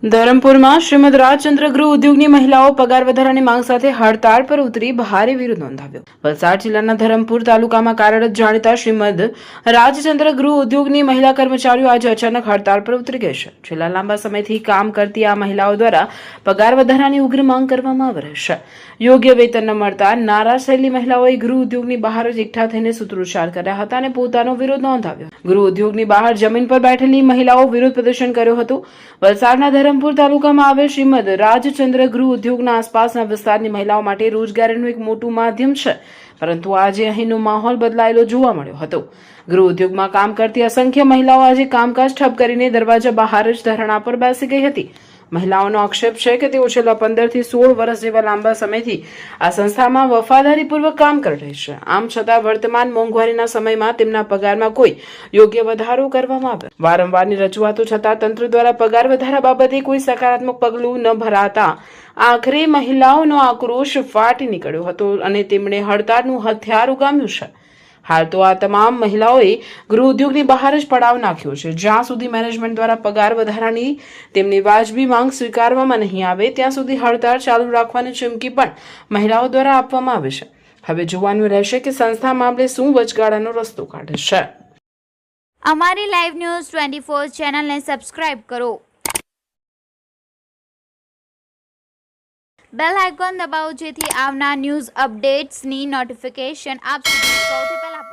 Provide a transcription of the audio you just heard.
ધરમપુરમાં શ્રીમદ રાજચંદ્ર ગૃહ ઉદ્યોગની મહિલાઓ પગાર વધારાની માંગ સાથે હડતાળ પર ઉતરી ભારે વિરોધ નોંધાવ્યો। વલસાડ જિલ્લાના ધરમપુર તાલુકામાં કાર્યરત જાણીતા શ્રીમદ રાજચંદ્ર ગૃહ ઉદ્યોગની મહિલા કર્મચારીઓ આજે અચાનક હડતાળ પર ઉતરી ગઈ છે। છેલ્લા લાંબા સમયથી કામ કરતી આ મહિલાઓ દ્વારા પગાર વધારાની ઉગ્ર માંગ કરવામાં આવી રહી છે। યોગ્ય વેતન ન મળતા નારાજ થયેલી મહિલાઓએ ગૃહ ઉદ્યોગની બહાર જ એકઠા થઈને સૂત્રોચ્ચાર કર્યા હતા અને પોતાનો વિરોધ નોંધાવ્યો। ગૃહ ઉદ્યોગની બહાર જમીન પર બેઠેલી મહિલાઓ વિરોધ પ્રદર્શન કર્યો હતો। વલસાડના ધરમપુર તાલુકામાં આવેલ શ્રીમદ રાજચંદ્ર ગૃહ ઉદ્યોગના આસપાસના વિસ્તારની મહિલાઓ માટે રોજગારીનું એક મોટું માધ્યમ છે, પરંતુ આજે અહીંનો માહોલ બદલાયેલો જોવા મળ્યો હતો। ગૃહ ઉદ્યોગમાં કામ કરતી અસંખ્ય મહિલાઓ આજે કામકાજ ઠપ કરીને દરવાજા બહાર જ ધરણા પર બેસી ગઈ હતી। મહિલાઓનો આક્ષેપ છે કે તેઓ છેલ્લા 15 થી 16 વર્ષ જેવા લાંબા સમયથી આ સંસ્થામાં વફાદારીપૂર્વક કામ કરી રહી છે। આમ છતાં વર્તમાન મોંઘવારીના સમયમાં તેમના પગારમાં કોઈ યોગ્ય વધારો કરવામાં આવ્યો। વારંવારની રજૂઆતો છતાં તંત્ર દ્વારા પગાર વધારા બાબતે કોઈ સકારાત્મક પગલું ન ભરાતા આખરે મહિલાઓનો આક્રોશ ફાટી નીકળ્યો હતો અને તેમણે હડતાળનું હથિયાર ઉગામ્યું છે। હાલ તો આ તમામ મહિલાઓએ ગૃહ ઉદ્યોગની બહાર જ પડાવ નાખ્યો છે। જ્યાં સુધી મેનેજમેન્ટ દ્વારા પગાર વધારાની તેમની વાજબી માંગ સ્વીકારવામાં નહીં આવે ત્યાં સુધી હડતાળ ચાલુ રાખવાની ચીમકી પણ મહિલાઓ દ્વારા આપવામાં આવે છે। હવે જોવાનું રહેશે કે સંસ્થા મામલે શું વચગાળાનો રસ્તો કાઢે છે। અમારી લાઈવ ન્યૂઝ 24 ચેનલને સબસ્ક્રાઇબ કરો, બેલ આઇકોન દબાવો જેથી આવનાર ન્યૂઝ અપડેટ્સની નોટિફિકેશન આપ સુધી સૌથી પહેલા